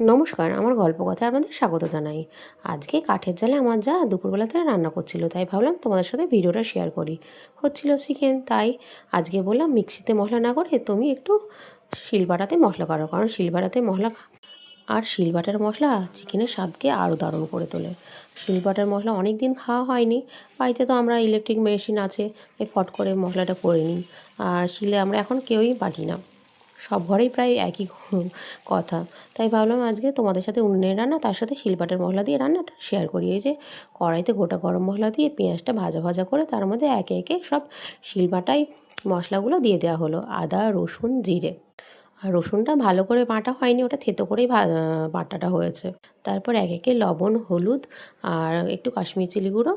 নমস্কার, আমার গল্প কথায় আপনাদের স্বাগত জানাই। আজকে কাঠের জালে আমার যা দুপুরবেলাতে রান্না করছিল, তাই ভাবলাম তোমাদের সাথে ভিডিওটা শেয়ার করি। হচ্ছিল চিকেন, তাই আজকে বললাম মিক্সিতে মশলা না করে তুমি একটু শিলবাটাতে মশলা করো, কারণ শিলবাটাতে মশলা আর শিলবাটার মশলা চিকেনের স্বাদকে আরও দারুণ করে তোলে। শিলবাটার মশলা অনেক দিন খাওয়া হয়নি, বাড়িতে তো আমরা ইলেকট্রিক মেশিন আছে, তাই ফট করে মশলাটা করে নিই। আর শিলে আমরা এখন কেউই বাটি না, সব ঘরেই প্রায় একই কথা। তাই ভাবলাম আজকে তোমাদের সাথে উনুনের রান্না তার সাথে শিলবাটার মশলা দিয়ে রান্নাটা শেয়ার করি। এই যে কড়াইতে গোটা গরম মশলা দিয়ে পেঁয়াজটা ভাজা ভাজা করে তার মধ্যে একে একে সব শিলবাটায় মশলাগুলো দিয়ে দেওয়া হলো, আদা, রসুন, জিরে। আর রসুনটা ভালো করে বাটা হয়নি, ওটা থেতো করেই বাটাটা হয়েছে। তারপর এক একে লবণ, হলুদ আর একটু কাশ্মীরি চিলি গুঁড়ো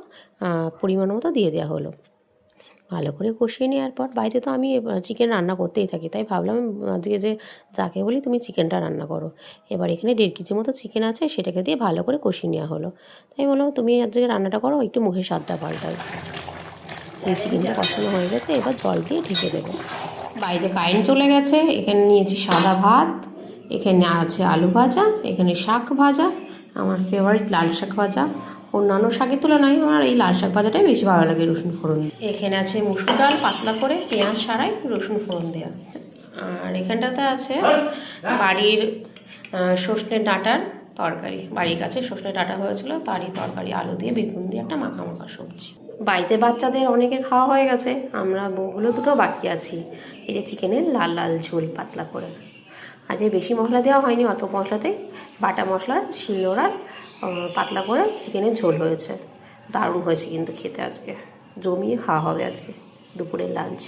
পরিমাণ মতো দিয়ে দেওয়া হলো। ভালো করে কষিয়ে নেওয়ার পর, বাড়িতে তো আমি চিকেন রান্না করতেই থাকি, তাই ভাবলাম আজকে যে যাকে বলি তুমি চিকেনটা রান্না করো। এবার এখানে 1.5 কেজি মতো চিকেন আছে, সেটাকে দিয়ে ভালো করে কষিয়ে নেওয়া হলো। তাই বললাম তুমি আজকে রান্নাটা করো, একটু মুখের স্বাদটা পাল্টাই। এই চিকেনটা কষানো হয়ে গেছে, এবার জল দিয়ে ঢেকে দেবো। বাড়িতে কারেন্ট চলে গেছে। এখানে নিয়েছি সাদা ভাত, এখানে আছে আলু ভাজা, এখানে শাক ভাজা, আমার ফেভারিট লাল শাক ভাজা। অন্যান্য শাকের তুলনায় আমার এই লাল শাক ভাজাটাই বেশি ভালো লাগে রসুন ফোড়ন দিয়ে। এখানে আছে মুসুর ডাল পাতলা করে, পেঁয়াজ ছাড়াই রসুন ফোড়ন দেওয়া। আর এখানটাতে আছে বাড়ির সজনে ডাঁটার তরকারি, বাড়ির কাছে সজনে ডাঁটা হয়েছিল, তারই তরকারি, আলু দিয়ে বেগুন দিয়ে একটা মাখা মাখা সবজি। বাড়িতে বাচ্চাদের অনেকের খাওয়া হয়ে গেছে, আমরা বউগুলো দুটো বাকি আছি। এই যে চিকেনের লাল লাল ঝোল পাতলা করে। আজকে বেশি মশলা দেওয়া হয়নি, অল্প মশলাতেই বাটা মশলার শিলনোড়ার পাতলা করে চিকেনের ঝোল হয়েছে। দারুণ হয়েছে কিন্তু খেতে, আজকে জমিয়ে খাওয়া হবে আজকে দুপুরের লাঞ্চ।